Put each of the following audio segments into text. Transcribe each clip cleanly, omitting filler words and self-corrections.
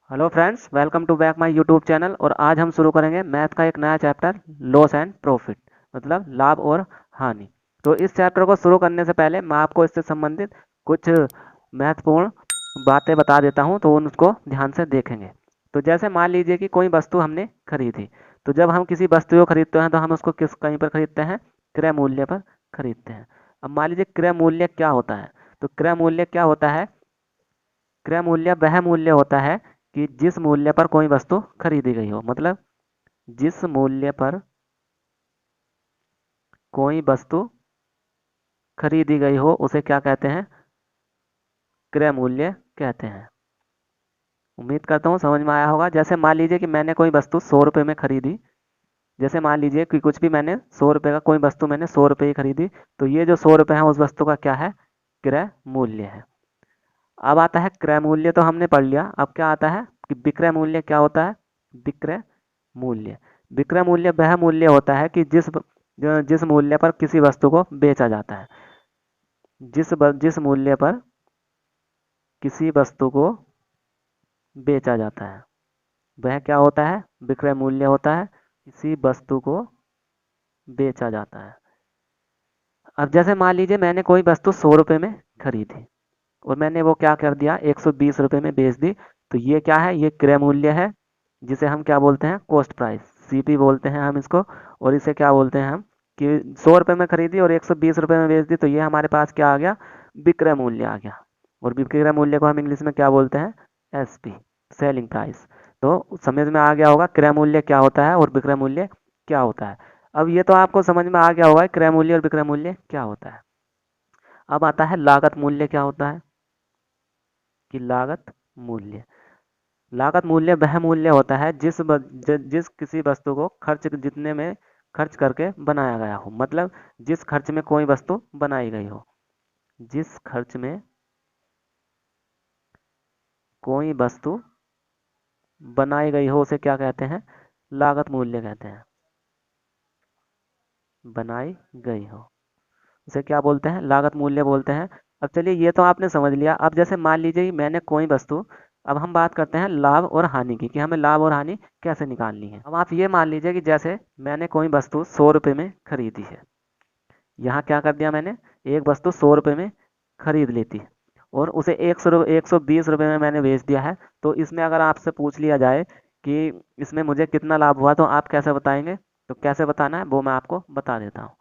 Hello friends, welcome to back my YouTube channel. और आज हम शुरू करेंगे मैथ का एक नया चैप्टर, लॉस एंड प्रॉफिट, मतलब लाभ और हानि। तो इस चैप्टर को शुरू करने से पहले मैं आपको इससे संबंधित कुछ महत्वपूर्ण बातें बता देता हूं, तो उनको ध्यान से देखेंगे। तो जैसे मान लीजिए कि कोई वस्तु हमने खरीदी। तो जब हम किसी वस्तु को खरीदते हैं तो हम उसको किस कहीं पर खरीदते हैं? क्रय मूल्य पर खरीदते हैं। अब मान लीजिए क्रय मूल्य क्या होता है। तो क्रय मूल्य क्या होता है? क्रय मूल्य वह मूल्य होता है कि जिस मूल्य पर कोई वस्तु खरीदी गई हो, मतलब जिस मूल्य पर कोई वस्तु खरीदी गई हो उसे क्या कहते हैं? क्रय मूल्य कहते हैं। उम्मीद करता हूँ समझ में आया होगा। जैसे मान लीजिए कि मैंने कोई वस्तु 100 रुपये में खरीदी। जैसे मान लीजिए कि कुछ भी मैंने 100 रुपये का कोई वस्तु मैंने 100 रुपये ही खरीदी। तो ये जो 100 रुपये है उस वस्तु का क्या है? क्रय मूल्य है। अब आता है क्रय मूल्य, तो हमने पढ़ लिया। अब क्या आता है कि विक्रय मूल्य क्या होता है? विक्रय मूल्य। विक्रय मूल्य वह मूल्य होता है कि जिस मूल्य पर किसी वस्तु को बेचा जाता है। जिस मूल्य पर किसी वस्तु को बेचा जाता है वह क्या होता है? विक्रय मूल्य होता है। किसी वस्तु को बेचा जाता है। अब जैसे मान लीजिए मैंने कोई वस्तु 100 रुपये में खरीदी और मैंने वो क्या कर दिया, 120 रुपये में बेच दी। तो ये क्या है? ये क्रय मूल्य है, जिसे हम क्या बोलते हैं? कॉस्ट प्राइस, सीपी बोलते हैं हम इसको। और इसे क्या बोलते हैं हम? कि 100 रुपये में खरीदी और 120 रुपये में बेच दी, तो ये हमारे पास क्या आ गया? विक्रय मूल्य आ गया। और विक्रय मूल्य को हम इंग्लिश में क्या बोलते हैं? SP, selling price. तो समझ में आ गया होगा क्रय मूल्य क्या होता है और विक्रय मूल्य क्या होता है। अब ये तो आपको समझ में आ गया होगा क्रय मूल्य और विक्रय मूल्य क्या होता है। अब आता है लागत मूल्य क्या होता है। कि लागत मूल्य, लागत मूल्य वह मूल्य होता है जिस किसी वस्तु को जितने में खर्च करके बनाया गया हो, मतलब जिस खर्च में कोई वस्तु बनाई गई हो। जिस खर्च में कोई वस्तु बनाई गई हो उसे क्या कहते हैं? लागत मूल्य कहते हैं। बनाई गई हो उसे क्या बोलते हैं? लागत मूल्य बोलते हैं। अब चलिए, ये तो आपने समझ लिया। अब जैसे मान लीजिए कि मैंने कोई वस्तु, अब हम बात करते हैं लाभ और हानि की, कि हमें लाभ और हानि कैसे निकालनी है। अब आप ये मान लीजिए कि जैसे मैंने कोई वस्तु 100 रुपये में खरीदी है। यहाँ क्या कर दिया मैंने? एक वस्तु 100 रुपये में खरीद ली थी और उसे 120 रुपये में मैंने बेच दिया है। तो इसमें अगर आपसे पूछ लिया जाए कि इसमें मुझे कितना लाभ हुआ, तो आप कैसे बताएंगे? तो कैसे बताना है वो मैं आपको बता देता हूँ।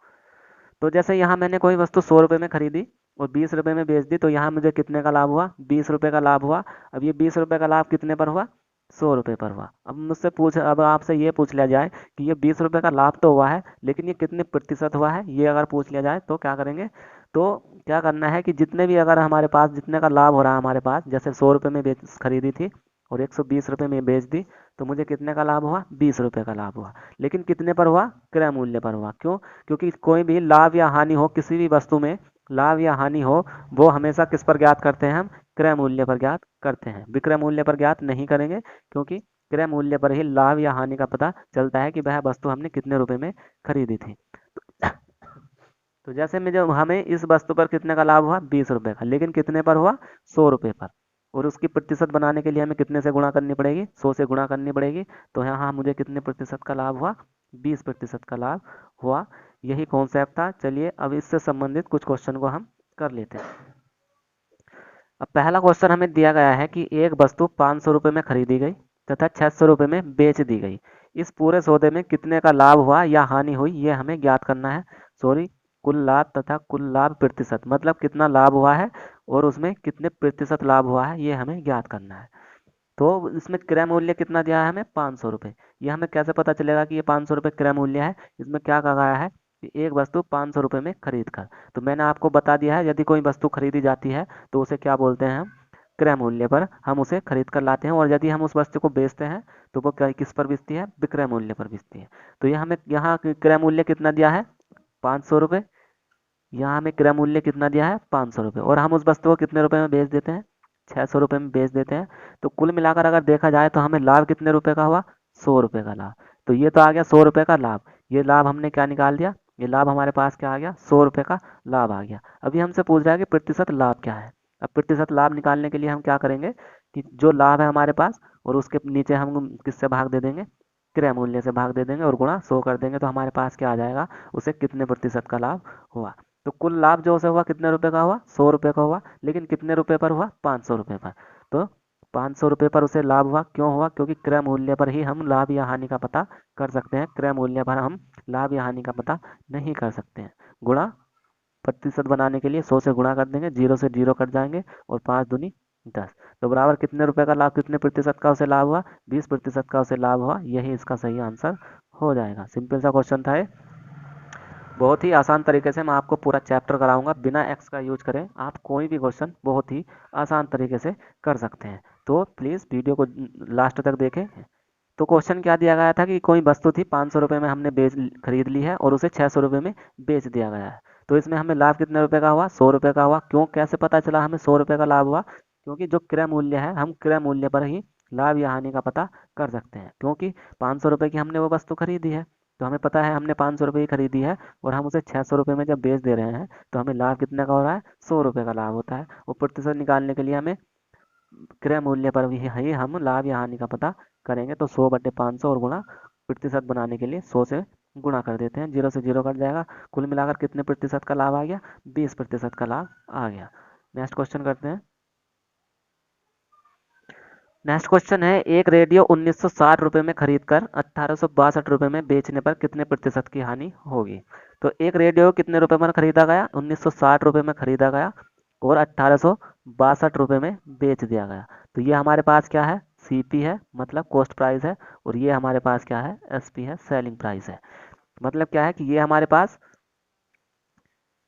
तो जैसे यहाँ मैंने कोई वस्तु 100 रुपये में खरीदी और 20 रुपये में बेच दी, तो यहाँ मुझे कितने का लाभ हुआ? 20 रुपये का लाभ हुआ। अब ये 20 रुपये का लाभ कितने पर हुआ? 100 रुपये पर हुआ। अब आपसे ये पूछ लिया जाए कि ये 20 रुपये का लाभ तो हुआ है, लेकिन ये कितने प्रतिशत हुआ है, ये अगर पूछ लिया जाए तो क्या करेंगे? तो क्या करना है कि जितने भी अगर हमारे पास जितने का लाभ हो रहा है हमारे पास, जैसे 100 रुपये में बेच खरीदी थी और 120 रुपये में बेच दी, तो मुझे कितने का लाभ हुआ? 20 रुपये का लाभ हुआ। लेकिन कितने पर हुआ? क्रय मूल्य पर हुआ। क्यों? क्योंकि कोई भी लाभ या हानि हो, किसी भी वस्तु में लाभ या हानि हो, वो हमेशा किस पर ज्ञात करते हैं हम? क्रय मूल्य पर ज्ञात करते हैं। विक्रय मूल्य पर ज्ञात नहीं करेंगे, क्योंकि क्रय मूल्य पर ही लाभ या हानि का पता चलता है कि वह वस्तु हमने कितने रुपए में खरीदी थी। तो जैसे में जब हमें इस वस्तु पर कितने का लाभ हुआ? 20 रुपये का, लेकिन कितने पर हुआ? 100 रुपये पर। और उसकी प्रतिशत बनाने के लिए हमें कितने से गुणा करनी पड़ेगी? 100 से गुणा करनी पड़ेगी। तो यहाँ मुझे कितने प्रतिशत का लाभ हुआ? 20% का लाभ हुआ। यही कॉन्सेप्ट था। चलिए अब इससे संबंधित कुछ क्वेश्चन को हम कर लेते हैं। अब पहला क्वेश्चन हमें दिया गया है कि एक वस्तु 500 रुपये में खरीदी गई तथा 600 रुपये में बेच दी गई। इस पूरे सौदे में कितने का लाभ हुआ या हानि हुई, ये हमें ज्ञात करना है। सॉरी, कुल लाभ तथा कुल लाभ प्रतिशत, मतलब कितना लाभ हुआ है और उसमें कितने प्रतिशत लाभ हुआ है, ये हमें ज्ञात करना है। तो इसमें क्रय मूल्य कितना दिया है हमें? 500 रुपये। ये हमें कैसे पता चलेगा कि ये 500 रुपये क्रय मूल्य है? इसमें क्या कहा गया है कि एक वस्तु 500 रुपये में खरीद कर। तो मैंने आपको बता दिया है, यदि कोई वस्तु खरीदी जाती है तो उसे क्या बोलते हैं हम? क्रय मूल्य पर हम उसे खरीद कर लाते हैं। और यदि हम उस वस्तु को बेचते हैं तो वो किस पर बिकती है? विक्रय मूल्य पर बिकती है। तो ये हमें यहाँ क्रय मूल्य कितना दिया है? 500 रुपये। यहाँ हमें क्रय मूल्य कितना दिया है? 500 रुपये। और हम उस वस्तु को कितने रुपए में बेच देते हैं? 600 रुपये में बेच देते हैं। तो कुल मिलाकर अगर देखा जाए तो हमें लाभ कितने रुपए का हुआ? 100 रुपये का लाभ। तो ये तो आ गया 100 रुपये का लाभ। ये लाभ हमने क्या निकाल दिया? ये लाभ हमारे पास क्या आ गया? 100 रुपये का लाभ आ गया। अभी हमसे पूछ रहा है कि प्रतिशत लाभ क्या है। अब प्रतिशत लाभ निकालने के लिए हम क्या करेंगे कि जो लाभ है हमारे पास और उसके नीचे हम किससे भाग दे देंगे, क्रय मूल्य से भाग दे देंगे और गुणा 100 कर देंगे, तो हमारे पास क्या आ जाएगा, उसे कितने प्रतिशत का लाभ हुआ। तो कुल लाभ जो उसे हुआ कितने रुपए का हुआ, 100 रुपये का हुआ, लेकिन कितने रुपए पर हुआ, 500 रुपये पर। तो 500 रुपये पर उसे लाभ हुआ, क्यों हुआ, क्योंकि क्रय मूल्य पर ही हम लाभ या हानि का पता कर सकते हैं, क्रय मूल्य पर हम लाभ या हानि का पता नहीं कर सकते हैं। गुणा प्रतिशत बनाने के लिए 100 से गुणा कर देंगे, 0 से 0 कट जाएंगे और 5 दूनी 10, तो बराबर कितने रुपए का लाभ, कितने प्रतिशत का उसे लाभ हुआ, 20% का उसे लाभ हुआ। यही इसका सही आंसर हो जाएगा। सिंपल सा क्वेश्चन था ये। बहुत ही आसान तरीके से मैं आपको पूरा चैप्टर कराऊंगा, बिना एक्स का यूज करें आप कोई भी क्वेश्चन बहुत ही आसान तरीके से कर सकते हैं। तो प्लीज़ वीडियो को लास्ट तक देखें। तो क्वेश्चन क्या दिया गया था कि कोई वस्तु थी 500 रुपये में हमने खरीद ली है और उसे 600 रुपये में बेच दिया गया है। तो इसमें हमें लाभ कितने रुपए का हुआ, 100 रुपये का हुआ। क्यों, कैसे पता चला हमें 100 रुपये का लाभ हुआ, क्योंकि जो क्रय मूल्य है हम क्रय मूल्य पर ही लाभ या हानि का पता कर सकते हैं। क्योंकि 500 रुपये की हमने वो वस्तु खरीदी है, तो हमें पता है हमने 500 रुपये की खरीदी है और हम उसे 600 रुपये में जब बेच दे रहे हैं तो हमें लाभ कितने का हो रहा है, 100 रुपये का लाभ होता है। वो प्रतिशत निकालने के लिए हमें क्रय मूल्य पर भी ही हम लाभ या हानि का पता करेंगे। तो 100/500 और गुणा प्रतिशत बनाने के लिए 100 से गुणा कर देते हैं, 0 से 0 कट जाएगा। कुल मिलाकर कितने प्रतिशत का लाभ आ गया, 20% का लाभ आ गया। नेक्स्ट क्वेश्चन करते हैं। नेक्स्ट क्वेश्चन है, एक रेडियो 1960 रुपये में खरीदकर 1862 रुपये में बेचने पर कितने प्रतिशत की हानि होगी। तो एक रेडियो कितने रुपए में खरीदा गया, 1960 रुपये में खरीदा गया और 1862 रुपये में बेच दिया गया। तो ये हमारे पास क्या है, सीपी है, मतलब कॉस्ट प्राइस है, और ये हमारे पास क्या है, एसपी है, सेलिंग प्राइस है। मतलब क्या है कि ये हमारे पास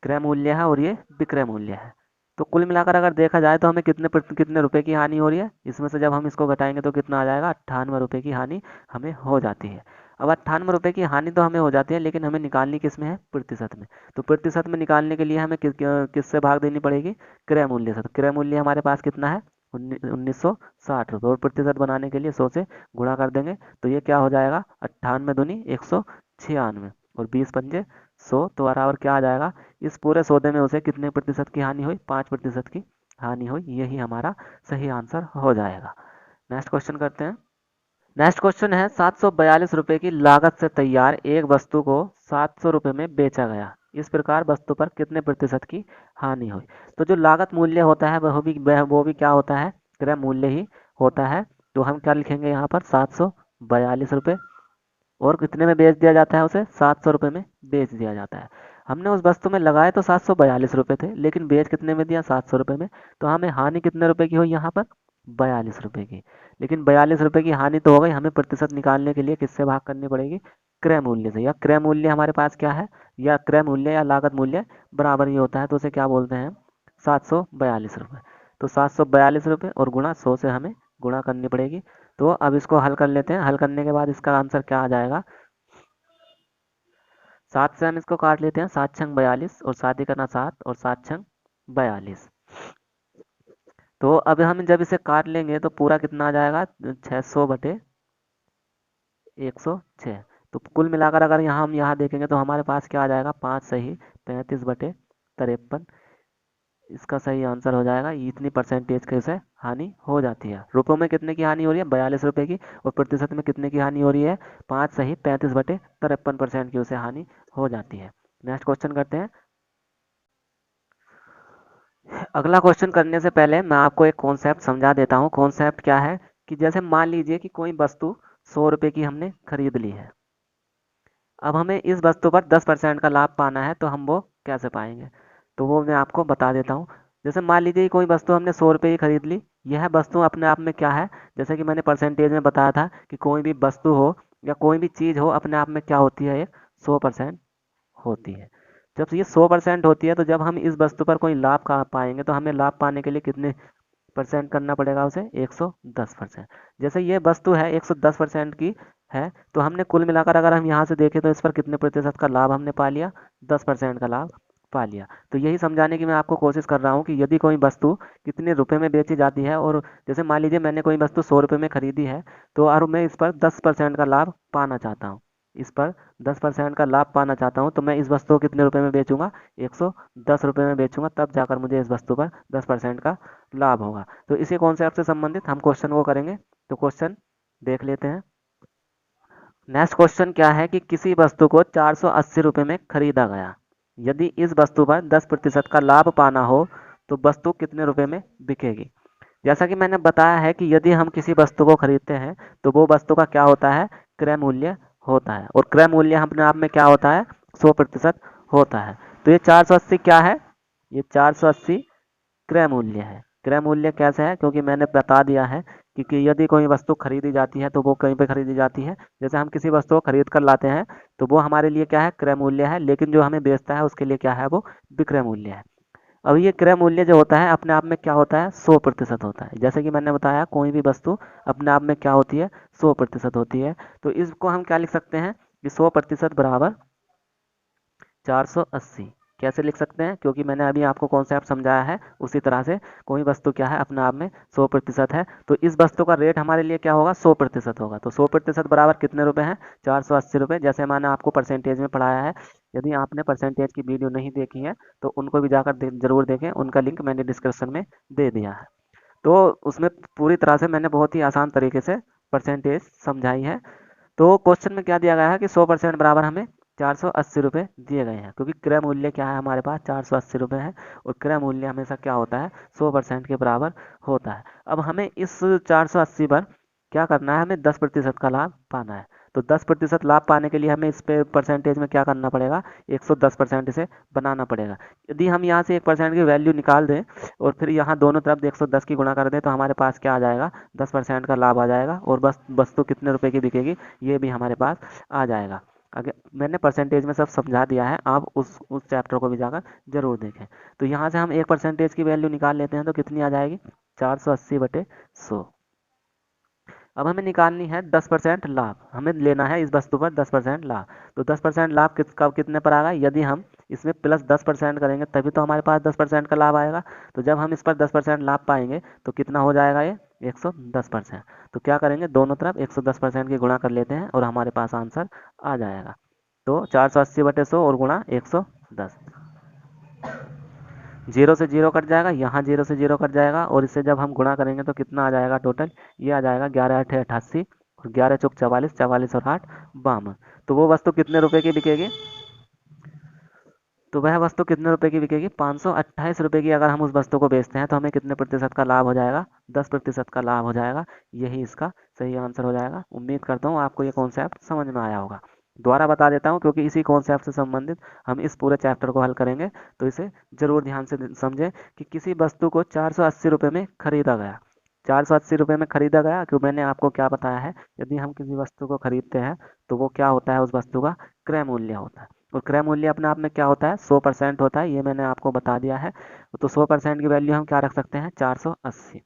क्रय मूल्य है और ये विक्रय मूल्य है। तो कुल मिलाकर अगर देखा जाए तो हमें कितने रुपए की हानि हो रही है, इसमें से जब हम इसको घटाएंगे तो कितना आ जाएगा, 98 रुपये की हानि हमें हो जाती है। अब 98 रुपये की हानि तो हमें हो जाती है, लेकिन हमें निकालनी किस में है, प्रतिशत में। तो प्रतिशत में निकालने के लिए हमें किससे भाग देनी पड़ेगी, क्रय मूल्य से। तो क्रय मूल्य हमारे पास कितना है, 1960 रुपये, और प्रतिशत बनाने के लिए 100 से गुणा कर देंगे। तो ये क्या हो जाएगा, 98 दूनी 196 और 20 पंजे 100, तो बराबर क्या आ जाएगा, इस पूरे सौदे में उसे कितने प्रतिशत की हानि हुई, 5% की हानि हुई। यही हमारा सही आंसर हो जाएगा। नेक्स्ट क्वेश्चन करते हैं। नेक्स्ट क्वेश्चन है, 742 रुपये की लागत से तैयार एक वस्तु को 700 रुपये में बेचा गया, इस प्रकार वस्तु पर कितने प्रतिशत की हानि हुई। तो जो लागत मूल्य होता है वो भी क्या होता है, क्रय मूल्य ही होता है। तो हम क्या लिखेंगे यहाँ पर, 742 रुपये, और कितने में बेच दिया जाता है उसे, 700 रुपये में बेच दिया जाता है। हमने उस वस्तु में लगाए तो 742 रुपये थे, लेकिन बेच कितने में दिया, 700 रुपये में। तो हमें हानि कितने रुपए की हुई यहाँ पर, 42 रुपये की। लेकिन 42 रुपये की हानि तो हो गई, हमें प्रतिशत निकालने के लिए किससे भाग करनी पड़ेगी, क्रय मूल्य से। या क्रय मूल्य हमारे पास क्या है, या क्रय मूल्य या लागत मूल्य बराबर ही होता है, तो उसे क्या बोलते हैं, 742 रुपये। तो 742 रुपये और गुणा 100 से हमें गुणा करनी पड़ेगी। तो अब इसको हल कर लेते हैं। हल करने के बाद इसका आंसर क्या आ जाएगा, 7 से हम इसको काट लेते हैं, 7×6 = 42 और 7 ही करना 7 और 7×6 = 42। तो अब हम जब इसे काट लेंगे तो पूरा कितना आ जाएगा, 600/106। तो कुल मिलाकर अगर यहाँ हम यहाँ देखेंगे तो हमारे पास क्या आ जाएगा, 5 सही 35/53। इसका सही आंसर हो जाएगा, इतनी परसेंटेज की उसे हानि हो जाती है। रुपयों में कितने की हानि हो रही है, 42 रुपये की, और प्रतिशत में कितने की हानि हो रही है, 5 सही 35/53% की उसे हानि हो जाती है। नेक्स्ट क्वेश्चन करते हैं। अगला क्वेश्चन करने से पहले मैं आपको एक कॉन्सेप्ट समझा देता हूँ। कॉन्सेप्ट क्या है कि जैसे मान लीजिए कि कोई वस्तु 100 रुपये की हमने खरीद ली है। अब हमें इस वस्तु पर 10% का लाभ पाना है, तो हम वो कैसे पाएंगे, तो वो मैं आपको बता देता हूँ। जैसे मान लीजिए कोई वस्तु हमने 100 रुपये की खरीद ली। यह वस्तु अपने आप में क्या है, जैसे कि मैंने परसेंटेज में बताया था कि कोई भी वस्तु हो या कोई भी चीज़ हो अपने आप में क्या होती है, एक 100% होती है। जब ये 100% होती है तो जब हम इस वस्तु पर कोई लाभ का पाएंगे तो हमें लाभ पाने के लिए कितने परसेंट करना पड़ेगा उसे, 110%। जैसे ये वस्तु है 110% की है, तो हमने कुल मिलाकर अगर हम यहाँ से देखें तो इस पर कितने प्रतिशत का लाभ हमने पा लिया, 10% का लाभ पा लिया। तो यही समझाने की मैं आपको कोशिश कर रहा हूँ कि यदि कोई वस्तु कितने रुपए में बेची जाती है, और जैसे मान लीजिए मैंने कोई वस्तु 100 रुपये में खरीदी है, तो और मैं इस पर 10% का लाभ पाना चाहता हूँ, इस पर 10% का लाभ पाना चाहता हूँ, तो मैं इस वस्तु को कितने रुपए में बेचूंगा, 110 रुपये में बेचूंगा, तब जाकर मुझे इस वस्तु पर 10% का लाभ होगा। तो इसी कॉन्सेप्ट से संबंधित हम क्वेश्चन को करेंगे। तो क्वेश्चन देख लेते हैं। नेक्स्ट क्वेश्चन क्या है कि किसी वस्तु को 480 रुपये में खरीदा गया, यदि इस वस्तु पर 10% का लाभ पाना हो तो वस्तु कितने रुपए में बिकेगी। जैसा कि मैंने बताया है कि यदि हम किसी वस्तु को खरीदते हैं तो वो वस्तु का क्या होता है, क्रय मूल्य होता है, और क्रय मूल्य अपने आप में क्या होता है, 100% होता है। तो ये 480 क्या है, ये 480 क्रय मूल्य है। क्रय मूल्य कैसे है, क्योंकि मैंने बता दिया है कि यदि कोई वस्तु खरीदी जाती है तो वो कहीं पे खरीदी जाती है। जैसे हम किसी वस्तु को खरीद कर लाते हैं तो वो हमारे लिए क्या है, क्रय मूल्य है, लेकिन जो हमें बेचता है उसके लिए क्या है, वो विक्रय मूल्य है। अब ये क्रय मूल्य जो होता है अपने आप में क्या होता है, 100% होता है। जैसे कि मैंने बताया कोई भी वस्तु अपने आप में क्या होती है, 100% होती है। तो इसको हम क्या लिख सकते हैं कि 100% बराबर 480। कैसे लिख सकते हैं, क्योंकि मैंने अभी आपको कॉन्सेप्ट समझाया है उसी तरह से। कोई वस्तु क्या है, अपने आप में 100% है, तो इस वस्तु का रेट हमारे लिए क्या होगा, 100% होगा। तो 100% बराबर कितने रुपए हैं, 480 रुपये। जैसे मैंने आपको परसेंटेज में पढ़ाया है। यदि आपने परसेंटेज की वीडियो नहीं देखी है तो उनको भी जाकर जरूर देखें, उनका लिंक मैंने डिस्क्रिप्शन में दे दिया है। तो उसमें पूरी तरह से मैंने बहुत ही आसान तरीके से परसेंटेज समझाई है। तो क्वेश्चन में क्या दिया गया है कि 100% बराबर हमें 480 रुपये दिए गए हैं, क्योंकि क्रय मूल्य क्या है हमारे पास, 480 रुपये है, और क्रय मूल्य हमेशा क्या होता है, 100% के बराबर होता है। अब हमें इस 480 पर क्या करना है, हमें 10% का लाभ पाना है। तो 10% लाभ पाने के लिए हमें इस पे परसेंटेज में क्या करना पड़ेगा, 110% इसे बनाना पड़ेगा। यदि हम यहाँ से 1% की वैल्यू निकाल दें और फिर यहाँ दोनों तरफ 110 की गुणा कर दें तो हमारे पास क्या आ जाएगा, 10% का लाभ आ जाएगा, और बस वस्तु कितने रुपए की बिकेगी ये भी हमारे पास आ जाएगा। अगर मैंने परसेंटेज में सब समझा दिया है, आप उस चैप्टर को भी जाकर जरूर देखें। तो यहाँ से हम 1% की वैल्यू निकाल लेते हैं तो कितनी आ जाएगी, 480/100। अब हमें निकालनी है 10% लाभ, हमें लेना है इस वस्तु पर 10% लाभ। तो 10% लाभ कितने पर आएगा, यदि हम इसमें प्लस 10% करेंगे तभी तो हमारे पास 10% का लाभ आएगा। तो जब हम इस पर 10% लाभ पाएंगे तो कितना हो जाएगा ये, 110%। तो क्या करेंगे, दोनों तरफ 110% की गुणा कर लेते हैं और हमारे पास आंसर आ जाएगा। तो 480/100 और गुणा 110, जीरो से जीरो कट जाएगा, यहाँ जीरो से जीरो कट जाएगा, और इससे जब हम गुणा करेंगे तो कितना आ जाएगा टोटल, ये आ जाएगा 11×8 = 88, और 11×4 = 44, 44 और 8 = 52। तो वो वस्तु कितने रुपए की बिकेगी, तो वह वस्तु कितने रुपए की बिकेगी, 528 रुपये की। अगर हम उस वस्तु को बेचते हैं तो हमें कितने प्रतिशत का लाभ हो जाएगा, 10% का लाभ हो जाएगा। यही इसका सही आंसर हो जाएगा। उम्मीद करता हूँ आपको ये कॉन्सेप्ट समझ में आया होगा। दोबारा बता देता हूँ, क्योंकि इसी कॉन्सेप्ट से संबंधित हम इस पूरे चैप्टर को हल करेंगे, तो इसे जरूर ध्यान से समझें कि किसी वस्तु को 480 रुपये में खरीदा गया। 480 रुपये में खरीदा गया, क्योंकि मैंने आपको क्या बताया है, यदि हम किसी वस्तु को खरीदते हैं तो वो क्या होता है, उस वस्तु का क्रय मूल्य होता है। और क्रय मूल्य अपने आप में क्या होता है, 100% होता है, ये मैंने आपको बता दिया है। तो 100% की वैल्यू हम क्या रख सकते हैं, 480।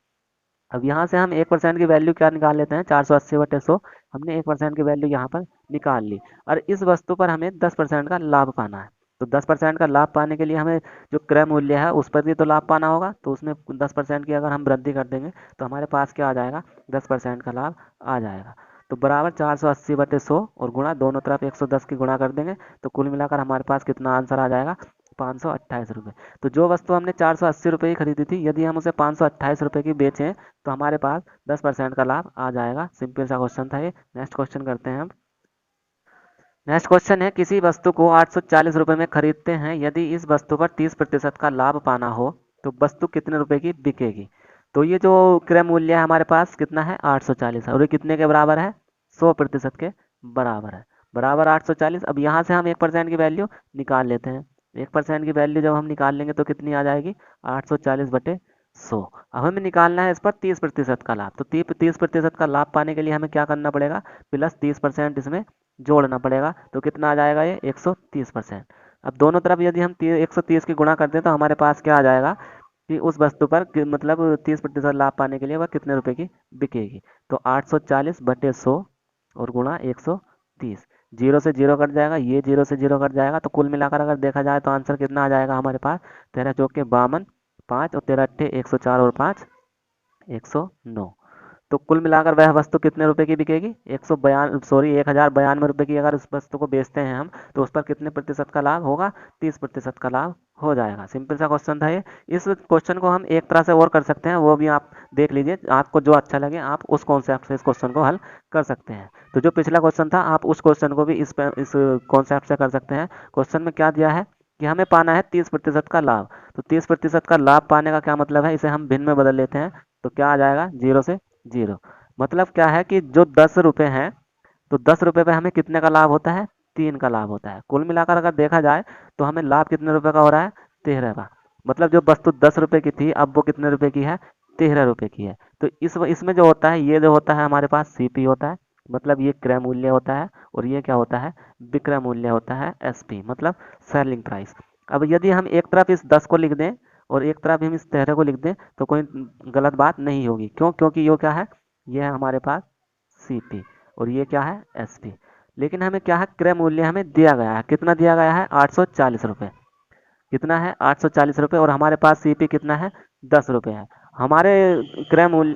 अब यहाँ से हम 1% की वैल्यू क्या निकाल लेते हैं, 480/100। हमने 1% की वैल्यू यहाँ पर निकाल ली, और इस वस्तु पर हमें 10% का लाभ पाना है। तो 10% का लाभ पाने के लिए हमें जो क्रय मूल्य है उस पर भी तो लाभ पाना होगा, तो उसमें 10% की अगर हम वृद्धि कर देंगे तो हमारे पास क्या आ जाएगा, 10% का लाभ आ जाएगा। तो बराबर 480/100 और गुणा, दोनों तरफ 110 की गुणा कर देंगे तो कुल मिलाकर हमारे पास कितना आंसर आ जाएगा, 528 रुपये। तो जो वस्तु हमने 480 रुपये की खरीदी थी, यदि हम उसे 528 रुपये की बेचें तो हमारे पास 10% का लाभ आ जाएगा। सिंपल सा क्वेश्चन था ये। नेक्स्ट क्वेश्चन करते हैं हम। नेक्स्ट क्वेश्चन है, किसी वस्तु को 840 रुपये में खरीदते हैं, यदि इस वस्तु पर 30% का लाभ पाना हो तो वस्तु कितने रुपए की बिकेगी। तो ये जो क्रय मूल्य है हमारे पास कितना है, 840 है, और ये कितने के बराबर है, 100% के बराबर है। बराबर 840। अब यहाँ से हम 1% की वैल्यू निकाल लेते हैं। 1% की वैल्यू जब हम निकाल लेंगे तो कितनी आ जाएगी, 840/100। अब हमें निकालना है इस पर 30% का लाभ। तो 30% का लाभ पाने के लिए हमें क्या करना पड़ेगा, प्लस 30% इसमें जोड़ना पड़ेगा। तो कितना आ जाएगा ये, 130%। अब दोनों तरफ यदि हम 130 की गुणा करते हैं तो हमारे पास क्या आ जाएगा कि उस वस्तु पर मतलब 30% लाभ पाने के लिए वह कितने रुपए की बिकेगी। तो 840/100 और गुणा 130, जीरो से जीरो कट जाएगा, ये जीरो से जीरो कट जाएगा। तो कुल मिलाकर अगर देखा जाए तो आंसर कितना आ जाएगा हमारे पास, 13×4 = 52, 5 और 13×8 = 104 और 5 = 109। तो कुल मिलाकर वह वस्तु कितने रुपए की बिकेगी? 1092 रुपए की अगर उस वस्तु को बेचते हैं हम, तो उस पर कितने प्रतिशत का लाभ होगा? 30% का लाभ हो जाएगा। सिंपल सा क्वेश्चन था ये। इस क्वेश्चन को हम एक तरह से और कर सकते हैं, वो भी आप देख लीजिए, आपको जो अच्छा लगे आप उस कॉन्सेप्ट से इस क्वेश्चन को हल कर सकते हैं। तो जो पिछला क्वेश्चन था, आप उस क्वेश्चन को भी इस कॉन्सेप्ट से कर सकते हैं। क्वेश्चन में क्या दिया है कि हमें पाना है 30% का लाभ। तो 30% का लाभ पाने का क्या मतलब है? इसे हम भिन्न में बदल लेते हैं, तो क्या आ जाएगा? 0 से 0। मतलब क्या है कि जो 10 रुपये हैं, तो 10 रुपये पे हमें कितने का लाभ होता है? 3 का लाभ होता है। कुल मिलाकर अगर देखा जाए तो हमें लाभ कितने रुपए का हो रहा है? 13 का। मतलब जो वस्तु 10 रुपये की थी, अब वो कितने रुपए की है? 13 रुपये की है। तो इसमें जो होता है, ये जो होता है हमारे पास सीपी होता है, मतलब ये क्रय मूल्य होता है, और ये क्या होता है? विक्रय मूल्य होता है, एसपी मतलब सेलिंग प्राइस। अब यदि हम एक तरफ इस 10 को लिख दें और एक तरफ हम इस 13 को लिख दें, तो कोई गलत बात नहीं होगी। क्यों? क्योंकि ये क्या है? ये है हमारे पास सीपी, और ये क्या है? एसपी। लेकिन हमें क्या है? क्रय मूल्य हमें दिया गया है। कितना दिया गया है? 840 रुपये। कितना है? 840 रुपये। और हमारे पास सीपी कितना है? 10 रुपये है। हमारे क्रय मूल्य,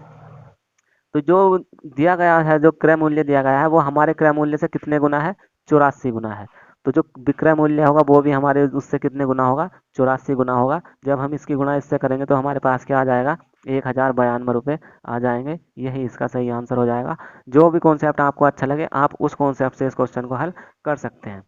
तो जो दिया गया है, जो क्रय मूल्य दिया गया है, वो हमारे क्रय मूल्य से कितने गुना है? 84 गुना है। तो जो विक्रय मूल्य होगा वो भी हमारे उससे कितने गुना होगा? 84 गुना होगा। जब हम इसकी गुणा इससे करेंगे तो हमारे पास क्या आ जाएगा? 1092 रुपये आ जाएंगे। यही इसका सही आंसर हो जाएगा। जो भी कॉन्सेप्ट आपको अच्छा लगे, आप उस कॉन्सेप्ट से इस क्वेश्चन को हल कर सकते हैं।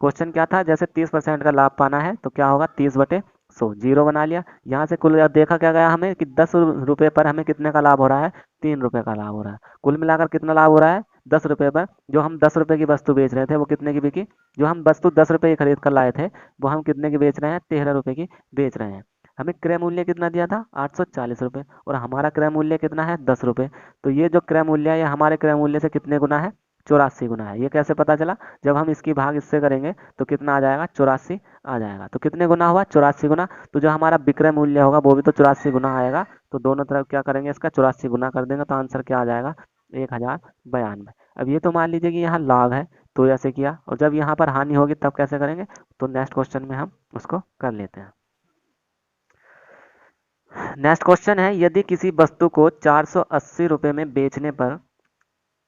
क्वेश्चन क्या था? जैसे 30% का लाभ पाना है, तो क्या होगा? 30/100, 0 बना लिया। यहाँ से कुल देखा क्या गया हमें कि 10 रुपये पर हमें कितने का लाभ हो रहा है? 3 रुपये का लाभ हो रहा है। कुल मिलाकर कितना लाभ हो रहा है? 10 रुपये पर जो हम 10 रुपये की वस्तु बेच रहे थे, वो कितने की बिकी? जो हम वस्तु 10 रुपये की खरीद कर लाए थे, वो हम कितने की बेच रहे हैं? 13 रुपये की बेच रहे हैं। हमें क्रय मूल्य कितना दिया था? 840 रुपये, और हमारा क्रय मूल्य कितना है? 10 रुपये। तो ये जो क्रय मूल्य है, ये हमारे क्रय मूल्य से कितने गुना है? 84 गुना है। ये कैसे पता चला? जब हम इसकी भाग इससे करेंगे तो कितना आ जाएगा? 84 आ जाएगा। तो कितने गुना हुआ? 84 गुना। तो जो हमारा विक्रय मूल्य होगा वो भी तो 84 गुना आएगा। तो दोनों तरफ क्या करेंगे? इसका 84 गुना कर देंगे, तो आंसर क्या आ जाएगा? 1092। अब ये तो मान लीजिए कि यहाँ लाभ है, तो ऐसे किया, और जब यहाँ पर हानि होगी तब कैसे करेंगे? तो नेक्स्ट क्वेश्चन में हम उसको कर लेते हैं। नेक्स्ट क्वेश्चन है, यदि किसी वस्तु को 480 रुपये में बेचने पर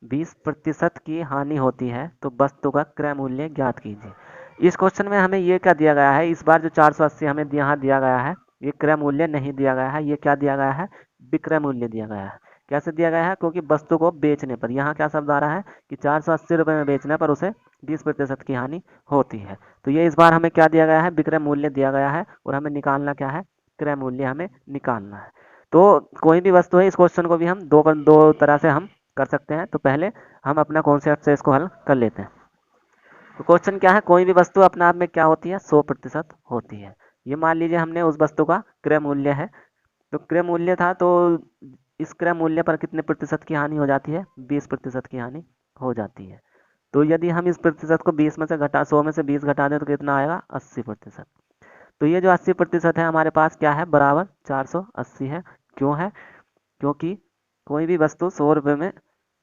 20% की हानि होती है, तो वस्तु का क्रय मूल्य ज्ञात कीजिए। इस क्वेश्चन में हमें ये क्या दिया गया है? इस बार जो 480 हमें यहाँ दिया गया है, ये क्रय मूल्य नहीं दिया गया है। ये क्या दिया गया है? विक्रय मूल्य दिया गया है। कैसे दिया गया है? क्योंकि वस्तु को बेचने पर, यहाँ क्या शब्द आ रहा है कि 480 रुपये में बेचने पर उसे 20% की हानि होती है। तो ये इस बार हमें क्या दिया गया है? विक्रय मूल्य दिया गया है, और हमें निकालना क्या है? क्रय मूल्य हमें निकालना है। तो कोई भी वस्तु है, इस क्वेश्चन को भी हम दो तरह से हम कर सकते हैं। तो पहले हम अपना कॉन्सेप्ट से इसको हल कर लेते हैं। तो क्वेश्चन क्या है? कोई भी वस्तु अपने आप में क्या होती है? 100% होती है। ये मान लीजिए हमने उस वस्तु का क्रय मूल्य है, तो क्रय मूल्य था, तो इस क्रय मूल्य पर कितने प्रतिशत की हानि हो जाती है? 20% की हानि हो जाती है। तो यदि हम इस प्रतिशत को 20 में से घटा 100 में से 20 घटा दें तो कितना आएगा? 80%। तो ये जो 80% है हमारे पास क्या है? बराबर 480 है। क्यों है? क्योंकि कोई भी वस्तु 100 रुपये में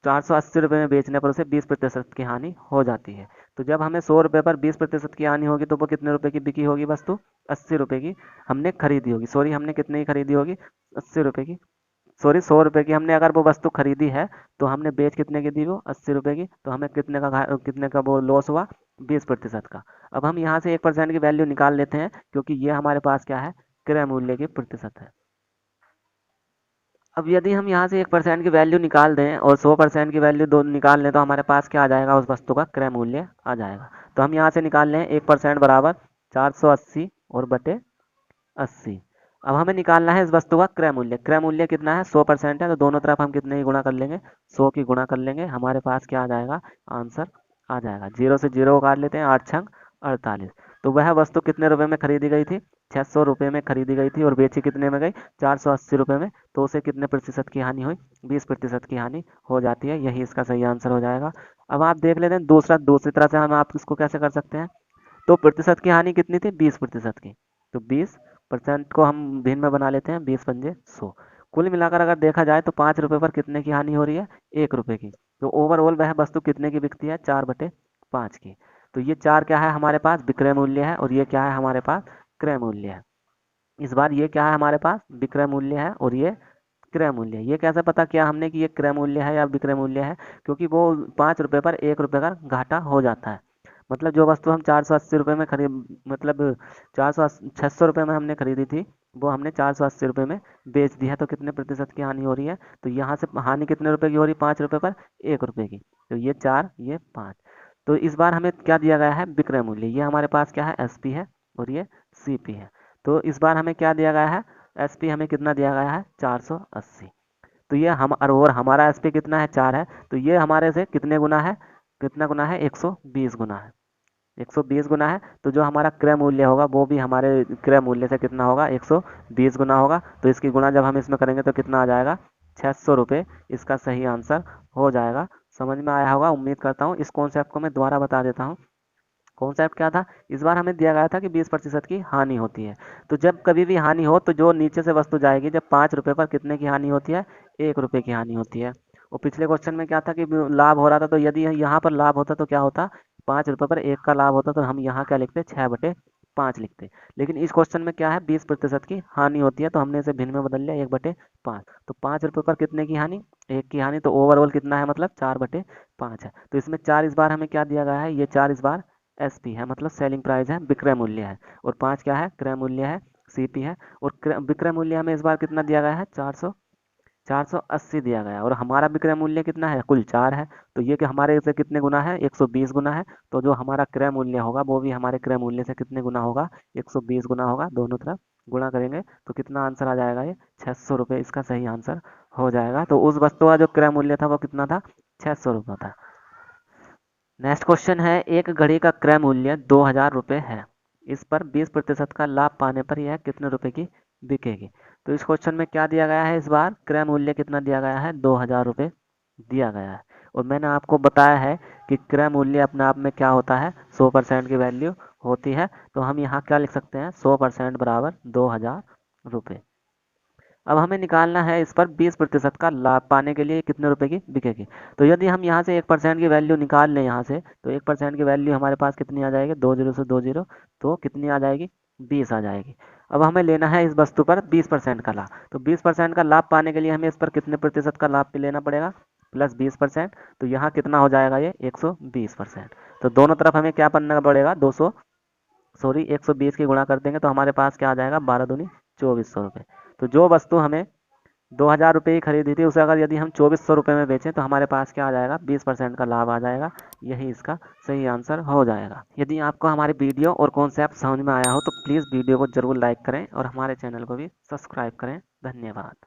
480 रुपये में बेचने पर उसे 20% की हानि हो जाती है। तो जब हमें 100 रुपये पर 20% की हानि होगी, तो वो कितने रुपए की बिकी होगी वस्तु? 80 रुपये की हमने खरीदी होगी। सॉरी, हमने कितने की खरीदी होगी? 80 रुपये की। सॉरी, 100 रुपये की हमने अगर वो वस्तु खरीदी है, तो हमने बेच कितने की दी? वो 80 रुपये की। तो हमें कितने का वो लॉस हुआ? 20% का। अब हम यहाँ से 1% की वैल्यू निकाल लेते हैं, क्योंकि ये हमारे पास क्या है? क्रय मूल्य की प्रतिशत है। अब यदि हम यहाँ से 1% की वैल्यू निकाल दें और 100% की वैल्यू दो निकाल लें, तो हमारे पास क्या आ जाएगा? उस वस्तु का क्रय मूल्य आ जाएगा। तो हम यहाँ से निकाल लें 1% बराबर 480 और बटे 80। अब हमें निकालना है इस वस्तु का क्रय मूल्य। क्रय मूल्य कितना है? 100% है, तो दोनों तरफ हम कितने की गुणा कर लेंगे? 100 की गुणा कर लेंगे। हमारे पास क्या आ जाएगा? आंसर आ जाएगा। 0 से 0 काट लेते हैं, 8 छंग 48। तो वह वस्तु कितने रुपए में खरीदी गई थी? 600 रुपये में खरीदी गई थी, और बेची कितने में गई? 480 रुपये में। तो उसे कितने प्रतिशत की हानि हुई? 20% की हानि हो जाती है। यही इसका सही आंसर हो जाएगा। अब आप देख लेते हैं दूसरी तरह से हम आप इसको कैसे कर सकते हैं। तो प्रतिशत की हानि कितनी थी? 20% की। तो 20% को हम भिन्न में बना लेते हैं, 20×100। कुल मिलाकर अगर देखा जाए तो 5 रुपये पर कितने की हानि हो रही है? 1 रुपये की। तो ओवरऑल वह वस्तु कितने की बिकती है? 4/5 की। तो ये 4 क्या है हमारे पास? विक्रय मूल्य है, और ये क्या है हमारे पास? क्रय मूल्य है। इस बार ये क्या है हमारे पास? विक्रय मूल्य है, और ये क्रय मूल्य। ये कैसे पता किया हमने कि ये क्रय मूल्य है या विक्रय मूल्य है? क्योंकि वो 5 रुपये पर 1 रुपये का घाटा हो जाता है। मतलब जो वस्तु हम 480 रुपये में खरीद, मतलब 600 रुपये में हमने खरीदी थी, वो हमने 480 रुपये में बेच दी है, तो कितने प्रतिशत की हानि हो रही है? तो यहाँ से हानि कितने रुपए की हो रही है? 5 रुपये पर 1 रुपये की। तो ये 4, ये 5। तो इस बार हमें क्या दिया गया है? विक्रय मूल्य। ये हमारे पास क्या है? एसपी है, और ये सीपी है। तो इस बार हमें क्या दिया गया है? एसपी हमें कितना दिया गया है? 480। तो ये हम, और हमारा एसपी कितना है? 4 है। तो ये हमारे से कितने गुना है? कितना गुना है? 120 गुना है। 120 गुना है। तो जो हमारा क्रय मूल्य होगा वो भी हमारे क्रय मूल्य से कितना होगा? 120 गुना होगा। तो इसकी गुणा जब हम इसमें करेंगे तो कितना आ जाएगा? 600 रुपये। इसका सही आंसर हो जाएगा। समझ में आया होगा, उम्मीद करता हूँ। इस कॉन्सेप्ट को मैं दोबारा बता देता हूँ। कॉन्सेप्ट क्या था? इस बार हमें दिया गया था कि 20% की हानि होती है। तो जब कभी भी हानि हो तो जो नीचे से वस्तु जाएगी, जब 5 रुपये पर कितने की हानि होती है? 1 रुपये की हानि होती है। और पिछले क्वेश्चन में क्या था कि लाभ हो रहा था, तो यदि यहाँ पर लाभ होता तो क्या होता? 5 रुपये पर 1 का लाभ होता, तो हम यहाँ क्या लिखते? 6/5 लिखते। लेकिन इस क्वेश्चन में क्या है? 20% की हानि होती है, तो हमने इसे भिन्न में बदल लिया, 1/5। तो 5 रुपये पर कितने की हानि? 1 की हानि। तो ओवरऑल कितना है? मतलब 4/5 है। तो इसमें 4 इस बार हमें क्या दिया गया है? ये 4 इस बार एसपी है, मतलब सेलिंग प्राइस है, विक्रय मूल्य है। और 5 क्या है? क्रय मूल्य है, सीपी है। और विक्रय मूल्य हमें इस बार कितना दिया गया है? 480 दिया गया है। और हमारा विक्रय मूल्य कितना है? कुल 4 है। तो ये कि हमारे से कितने गुना है? 120 गुना है। तो जो हमारा क्रय मूल्य होगा वो भी हमारे क्रय मूल्य से कितने गुना होगा? 120 गुना होगा। दोनों तरफ गुणा करेंगे तो कितना आंसर आ जाएगा? ये 600 रुपये इसका सही आंसर हो जाएगा। तो उस वस्तु का जो क्रय मूल्य था वो कितना था? 600 रुपये था। नेक्स्ट क्वेश्चन है, एक घड़ी का क्रय मूल्य 2000 रुपये है। इस पर 20% का लाभ पाने पर यह कितने रुपए की बिकेगी? तो इस क्वेश्चन में क्या दिया गया है? इस बार क्रय मूल्य कितना दिया गया है? 2000 रुपये दिया गया है। और मैंने आपको बताया है कि क्रय मूल्य अपने आप में क्या होता है? 100% की वैल्यू होती है। तो हम यहाँ क्या लिख सकते हैं? 100% बराबर 2000 रुपये। अब हमें निकालना है इस पर 20% का लाभ पाने के लिए कितने रुपए की बिकेगी। तो यदि हम यहाँ से 1% की वैल्यू निकाल लें यहाँ से, तो 1% की वैल्यू हमारे पास कितनी आ जाएगी? 2 जीरो से 2 जीरो, तो कितनी आ जाएगी? 20 आ जाएगी। अब हमें लेना है इस वस्तु पर 20% का लाभ। तो 20% का लाभ पाने के लिए हमें इस पर कितने प्रतिशत का लाभ लेना पड़ेगा? +20%। तो यहाँ कितना हो जाएगा? ये 120%। तो दोनों तरफ हमें क्या करना पड़ेगा? 120 की गुणा कर देंगे तो हमारे पास क्या आ जाएगा? 12 दूनी 2400 रुपये। तो जो वस्तु हमें 2000 रुपये की खरीदी थी, उसे अगर यदि हम 2400 रुपये में बेचें तो हमारे पास क्या आ जाएगा? 20% का लाभ आ जाएगा। यही इसका सही आंसर हो जाएगा। यदि आपको हमारी वीडियो और कॉन्सेप्ट समझ में आया हो तो प्लीज़ वीडियो को ज़रूर लाइक करें और हमारे चैनल को भी सब्सक्राइब करें। धन्यवाद।